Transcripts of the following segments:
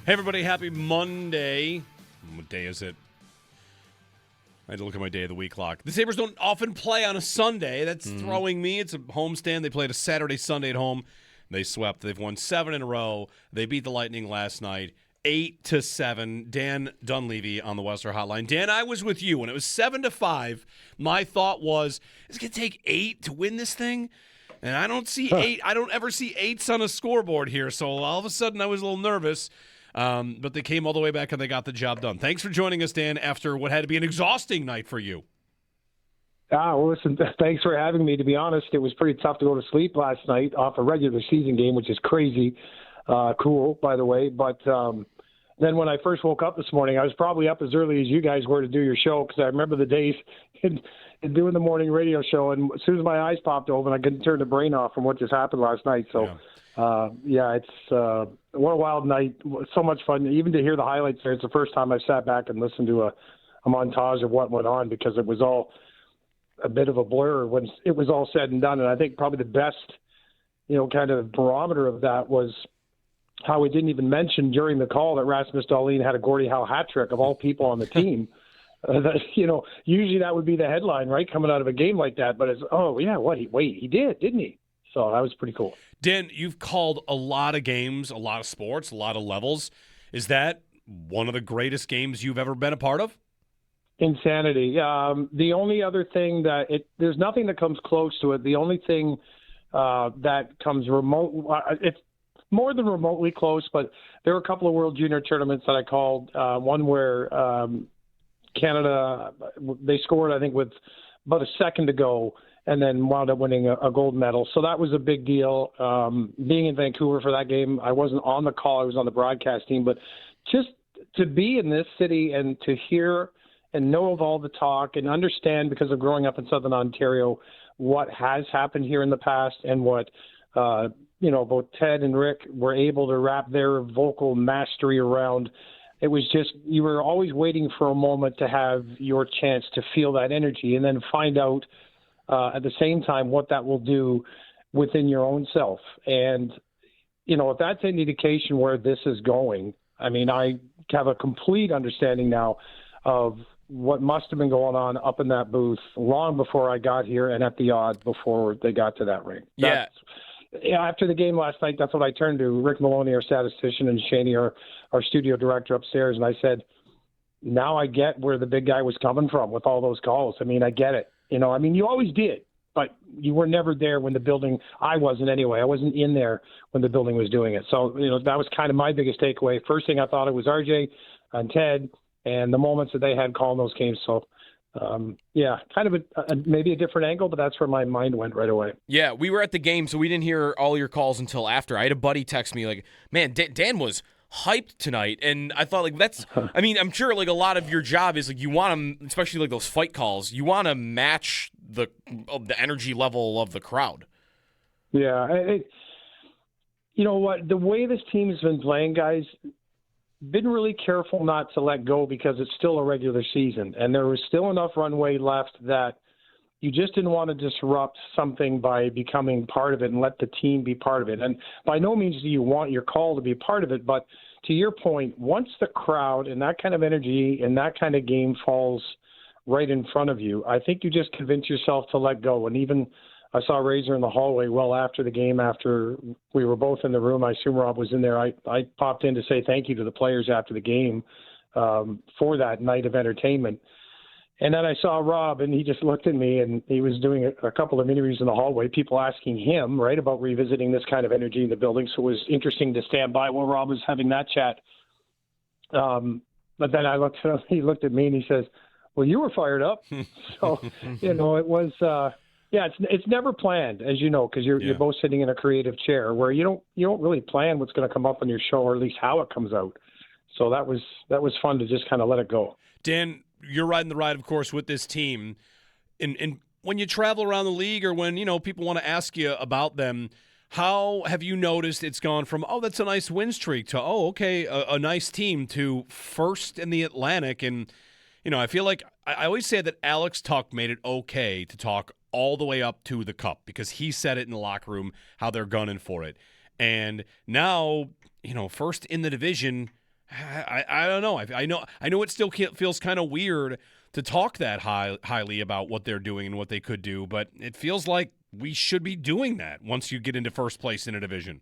Hey, everybody. Happy Monday. What day is it? I had to look at my day of the week clock. The Sabres don't often play on a Sunday. That's throwing me. It's a homestand. They played a Saturday, Sunday at home. They swept. They've won 7 in a row. They beat the Lightning last night, 8-7. Dan Dunleavy on the Western Hotline. Dan, I was with you. When it was 7-5, my thought was, it's going to take 8 to win this thing? And I don't see 8. I don't ever see 8s on a scoreboard here. So all of a sudden I was a little nervous. But they came all the way back and they got the job done. Thanks for joining us, Dan, after what had to be an exhausting night for you. Well, listen, thanks for having me. To be honest, it was pretty tough to go to sleep last night off a regular season game, which is crazy. Cool, by the way. But then when I first woke up this morning, I was probably up as early as you guys were to do your show, because I remember the days in doing the morning radio show, and as soon as my eyes popped open, I couldn't turn the brain off from what just happened last night. So, it's what a wild night. So much fun. Even to hear the highlights there, it's the first time I've sat back and listened to a montage of what went on, because it was all a bit of a blur when it was all said and done. And I think probably the best, kind of barometer of that was how we didn't even mention during the call that Rasmus Dahlin had a Gordie Howe hat trick of all people on the team. Usually that would be the headline, right, coming out of a game like that. But it's, he did, didn't he? So that was pretty cool. Dan, you've called a lot of games, a lot of sports, a lot of levels. Is that one of the greatest games you've ever been a part of? Insanity. The only other thing there's nothing that comes close to it. The only thing that comes remote, it's more than remotely close, but there were a couple of World Junior tournaments that I called. One where Canada, they scored, I think, with about a second to go, and then wound up winning a gold medal. So that was a big deal. Being in Vancouver for that game, I wasn't on the call. I was on the broadcast team. But just to be in this city and to hear and know of all the talk and understand, because of growing up in Southern Ontario, what has happened here in the past and what, both Ted and Rick were able to wrap their vocal mastery around. It was just, you were always waiting for a moment to have your chance to feel that energy and then find out at the same time what that will do within your own self. And, if that's any indication where this is going, I mean, I have a complete understanding now of what must have been going on up in that booth long before I got here and at the odd before they got to that ring. After the game last night, that's what I turned to Rick Maloney, our statistician, and Shaney, our studio director upstairs, and I said, now I get where the big guy was coming from with all those calls. I mean, I get it. You always did, but you were never there when the building – I wasn't anyway. I wasn't in there when the building was doing it. So, that was kind of my biggest takeaway. First thing I thought it was RJ and Ted and the moments that they had calling those games. So, kind of maybe a different angle, but that's where my mind went right away. Yeah, we were at the game, so we didn't hear all your calls until after. I had a buddy text me like, man, Dan was hyped tonight, and I thought, like, that's – I mean, I'm sure, like, a lot of your job is, like, you want to – especially, like, those fight calls, you want to match the energy level of the crowd. Yeah. You know what? The way this team has been playing, guys – been really careful not to let go, because it's still a regular season and there was still enough runway left that you just didn't want to disrupt something by becoming part of it and let the team be part of it. And by no means do you want your call to be part of it, but to your point, once the crowd and that kind of energy and that kind of game falls right in front of you, I think you just convince yourself to let go. And even I saw Razor in the hallway well after the game, after we were both in the room. I assume Rob was in there. I popped in to say thank you to the players after the game for that night of entertainment. And then I saw Rob, and he just looked at me, and he was doing a couple of interviews in the hallway, people asking him, right, about revisiting this kind of energy in the building. So it was interesting to stand by while Rob was having that chat. But then he looked at me, and he says, well, you were fired up. So, it was it's never planned, as you know, because you're both sitting in a creative chair where you don't really plan what's going to come up on your show, or at least how it comes out. So that was fun to just kind of let it go. Dan, you're riding the ride, of course, with this team. And when you travel around the league, or when people want to ask you about them, how have you noticed it's gone from, oh, that's a nice win streak, to, oh, okay, a nice team, to first in the Atlantic? And I feel like I always say that Alex Tuck made it okay to talk all the way up to the cup, because he said it in the locker room how they're gunning for it. And now, first in the division, I don't know. I know it still feels kind of weird to talk that highly about what they're doing and what they could do, but it feels like we should be doing that once you get into first place in a division.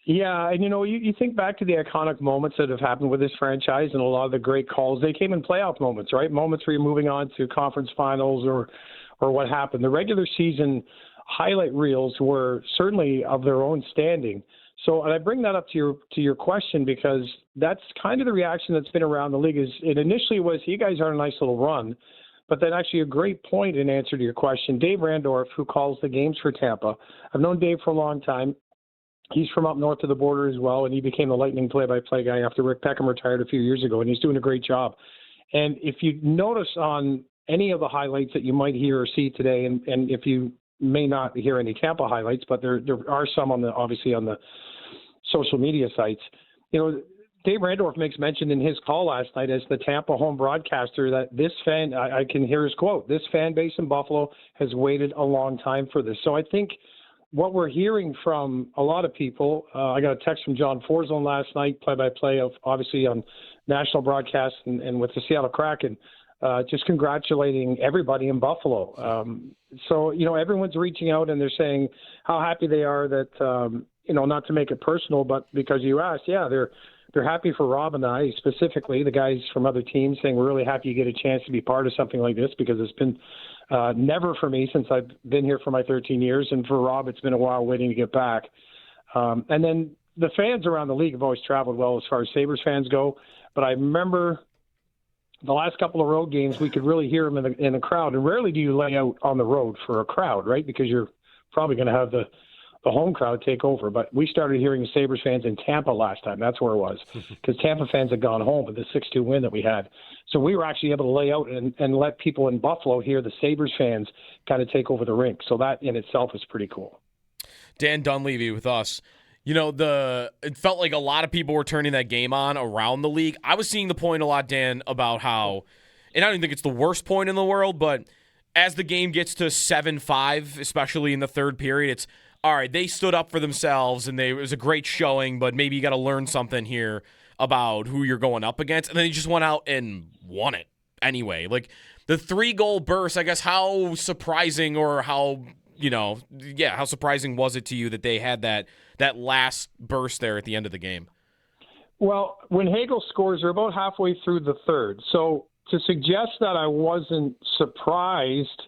Yeah, and you think back to the iconic moments that have happened with this franchise and a lot of the great calls. They came in playoff moments, right? Moments where you're moving on to conference finals or what happened. The regular season highlight reels were certainly of their own standing. So, and I bring that up to your question because that's kind of the reaction that's been around the league. Is it initially was, you guys are on a nice little run, but then actually a great point in answer to your question. Dave Randorf, who calls the games for Tampa, I've known Dave for a long time. He's from up north of the border as well, and he became the Lightning play-by-play guy after Rick Peckham retired a few years ago, and he's doing a great job. And if you notice on any of the highlights that you might hear or see today, and if you may not hear any Tampa highlights, but there are some obviously on the social media sites, Dave Randorf makes mention in his call last night as the Tampa home broadcaster that this fan, I can hear his quote, this fan base in Buffalo has waited a long time for this. So I think what we're hearing from a lot of people, I got a text from John Forzone last night, play-by-play of obviously on national broadcast and with the Seattle Kraken, just congratulating everybody in Buffalo. So everyone's reaching out and they're saying how happy they are that, not to make it personal, but because you asked, yeah, they're happy for Rob and I, specifically the guys from other teams, saying we're really happy you get a chance to be part of something like this because it's been never for me since I've been here for my 13 years. And for Rob, it's been a while waiting to get back. And then the fans around the league have always traveled well as far as Sabres fans go. But I remember the last couple of road games, we could really hear them in the crowd. And rarely do you lay out on the road for a crowd, right? Because you're probably going to have the home crowd take over. But we started hearing the Sabres fans in Tampa last time. That's where it was, because Tampa fans had gone home with the 6-2 win that we had. So we were actually able to lay out and let people in Buffalo hear the Sabres fans kind of take over the rink. So that in itself is pretty cool. Dan Dunleavy with us. It felt like a lot of people were turning that game on around the league. I was seeing the point a lot, Dan, about how, and I don't even think it's the worst point in the world, but as the game gets to 7-5, especially in the third period, it's, all right, they stood up for themselves, and it was a great showing, but maybe you got to learn something here about who you're going up against. And then he just went out and won it anyway. Like, the 3-goal burst, I guess, how surprising or how surprising was it to you that they had that last burst there at the end of the game? Well, when Hagel scores, they're about halfway through the third. So to suggest that I wasn't surprised,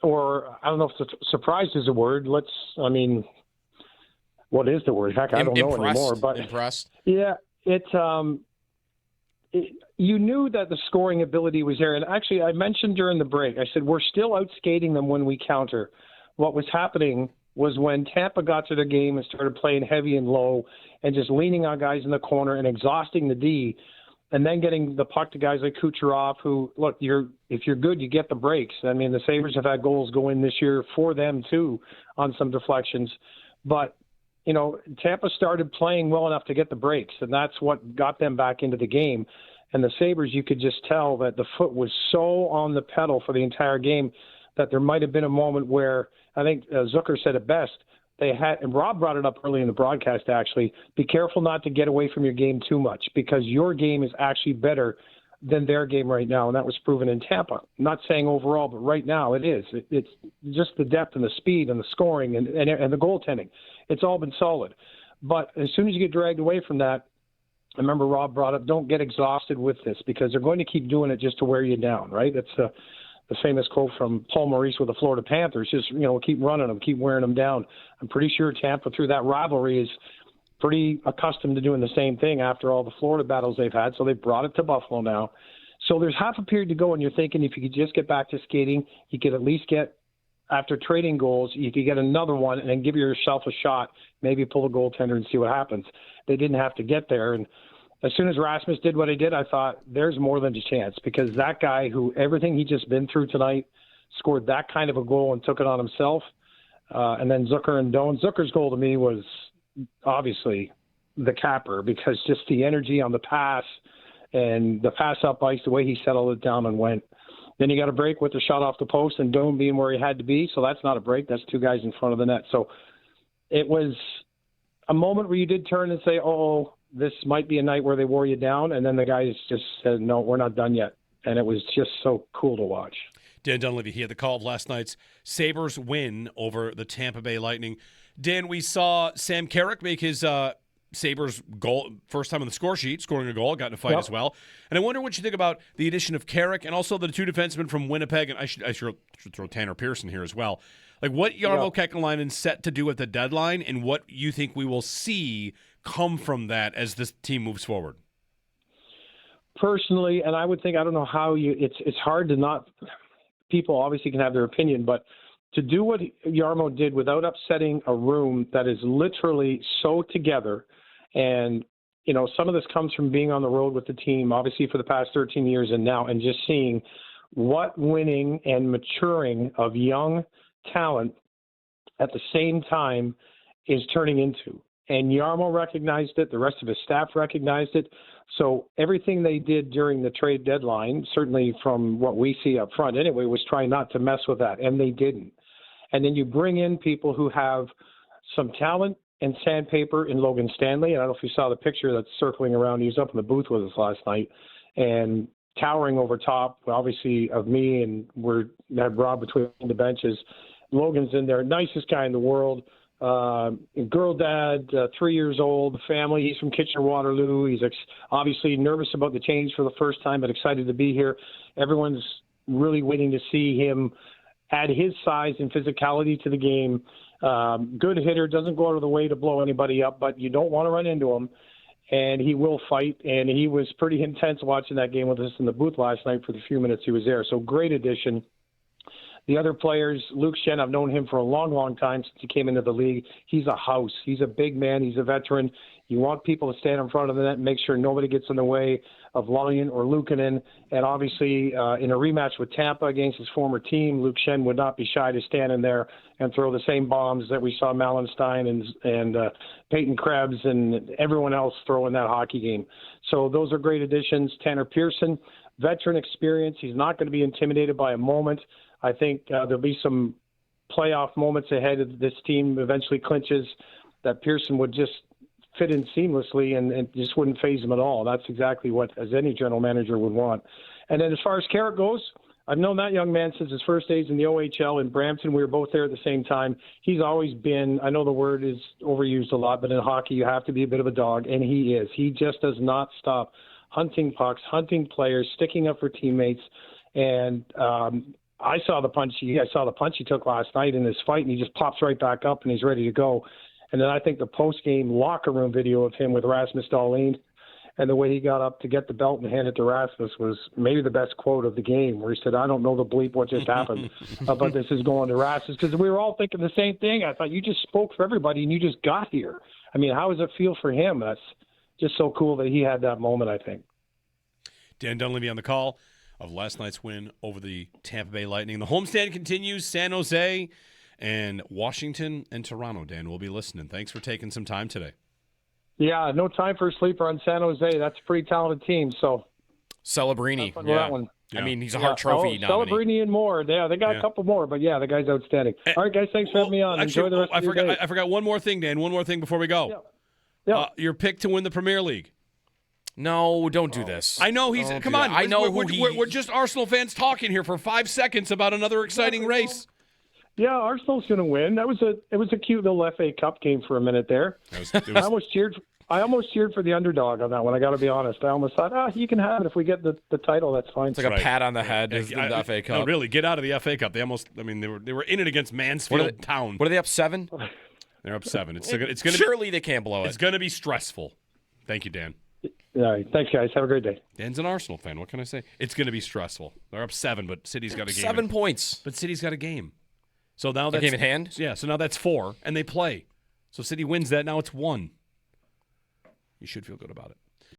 or I don't know if surprised is a word. What is the word? Heck, I don't know anymore. But impressed. Yeah, you knew that the scoring ability was there. And actually, I mentioned during the break, I said, we're still outskating them when we counter. What was happening was when Tampa got to their game and started playing heavy and low and just leaning on guys in the corner and exhausting the D, and then getting the puck to guys like Kucherov, who, look, if you're good, you get the breaks. I mean, the Sabres have had goals go in this year for them, too, on some deflections. But, Tampa started playing well enough to get the breaks, and that's what got them back into the game. And the Sabres, you could just tell that the foot was so on the pedal for the entire game that there might have been a moment where, I think Zucker said it best, and Rob brought it up early in the broadcast, actually, be careful not to get away from your game too much because your game is actually better than their game right now, and that was proven in Tampa. I'm not saying overall, but right now it is. It's just the depth and the speed and the scoring and the goaltending. It's all been solid. But as soon as you get dragged away from that, I remember Rob brought up, don't get exhausted with this because they're going to keep doing it just to wear you down, right? That's the famous quote from Paul Maurice with the Florida Panthers, just, keep running them, keep wearing them down. I'm pretty sure Tampa, through that rivalry, is pretty accustomed to doing the same thing after all the Florida battles they've had. So they've brought it to Buffalo now. So there's half a period to go, and you're thinking if you could just get back to skating, you could at least get, after trading goals, you could get another one and then give yourself a shot, maybe pull a goaltender and see what happens. They didn't have to get there. And as soon as Rasmus did what he did, I thought there's more than a chance because that guy who everything he just been through tonight scored that kind of a goal and took it on himself. And then Zucker and Doan. Zucker's goal to me was obviously the capper because just the energy on the pass and the pass up ice, the way he settled it down and went. Then you got a break with the shot off the post and Doan being where he had to be. So that's not a break. That's two guys in front of the net. So it was a moment where you did turn and say, oh, this might be a night where they wore you down, and then the guys just said, no, we're not done yet. And it was just so cool to watch. Dan Dunleavy, he had the call of last night's Sabres win over the Tampa Bay Lightning. Dan, we saw Sam Carrick make his Sabres goal, first time on the score sheet, scoring a goal, got in a fight as well. And I wonder what you think about the addition of Carrick and also the two defensemen from Winnipeg, and I should throw Tanner Pearson here as well. Like what Jarmo Kekalainen's set to do at the deadline and what you think we will see come from that as this team moves forward. Personally, and I would think, I don't know how it's hard to not, people obviously can have their opinion, but to do what Jarmo did without upsetting a room that is literally so together, and, you know, some of this comes from being on the road with the team, obviously for the past 13 years and now, and just seeing what winning and maturing of young talent at the same time is turning into. And Jarmo recognized it. The rest of his staff recognized it. So everything they did during the trade deadline, certainly from what we see up front anyway, was trying not to mess with that, and they didn't. And then you bring in people who have some talent and sandpaper in Logan Stanley. And I don't know if you saw the picture that's circling around. He was up in the booth with us last night and towering over top, obviously, of me, and we're had Rob between the benches. Logan's in there, nicest guy in the world. Girl dad, 3 years old, family. He's from Kitchener-Waterloo. He's obviously nervous about the change for the first time, but excited to be here. Everyone's really waiting to see him add his size and physicality to the game. Good hitter, doesn't go out of the way to blow anybody up, but you don't want to run into him. And he will fight, and he was pretty intense watching that game with us in the booth last night for the few minutes he was there. So great addition. The other players, Luke Shen, I've known him for a long, long time since he came into the league. He's a house. He's a big man. He's a veteran. You want people to stand in front of the net and make sure nobody gets in the way of Lyon or Luukkonen. And obviously, in a rematch with Tampa against his former team, Luke Shen would not be shy to stand in there and throw the same bombs that we saw Malenstein and Peyton Krebs and everyone else throw in that hockey game. So those are great additions. Tanner Pearson, veteran experience. He's not going to be intimidated by a moment. I think there'll be some playoff moments ahead of this team eventually clinches that Pearson would just fit in seamlessly and just wouldn't phase him at all. That's exactly what as any general manager would want. And then as far as Carrick goes, I've known that young man since his first days in the OHL in Brampton. We were both there at the same time. He's always been, I know the word is overused a lot, but in hockey you have to be a bit of a dog, and he is. He just does not stop hunting pucks, hunting players, sticking up for teammates. And I saw the punch he took last night in his fight, and he just pops right back up and he's ready to go. And then I think the post-game locker room video of him with Rasmus Dahlin and the way he got up to get the belt and hand it to Rasmus was maybe the best quote of the game, where he said, I don't know the bleep what just happened, but this is going to Rasmus. Because we were all thinking the same thing. I thought, you just spoke for everybody and you just got here. I mean, how does it feel for him? That's just so cool that he had that moment, I think. Dan Dunleavy on the call of last night's win over the Tampa Bay Lightning. The homestand continues. San Jose and Washington and Toronto. Dan, we'll be listening. Thanks for taking some time today. Yeah, no time for a sleeper on San Jose. That's a pretty talented team. So Celebrini. Yeah. That one. I mean, he's a Hart Trophy nominee. Celebrini and more. Yeah, they got a couple more, but yeah, the guy's outstanding. All right, guys, thanks for having me on. Actually, enjoy the rest of your day. I forgot one more thing, Dan. One more thing before we go. Yeah. Your pick to win the Premier League. No, don't do this. I know come on. I know we're just Arsenal fans talking here for 5 seconds about another exciting race. Yeah, Arsenal's going to win. It was a cute little FA Cup game for a minute there. I almost cheered for the underdog on that one. I got to be honest. I almost thought, you can have it if we get the title. That's fine. It's like a pat on the head in the FA Cup. No, really, get out of the FA Cup. They were in it against Mansfield Town. What are they up 7? They're up 7. It's going to surely they can't blow it. It's going to be stressful. Thank you, Dan. All right. Thanks, guys. Have a great day. Dan's an Arsenal fan. What can I say? It's going to be stressful. They're up 7, but City's got a game. 7 points. But City's got a game. So now that's a game in hand? Yeah, so now that's 4, and they play. So City wins that. Now it's 1. You should feel good about it.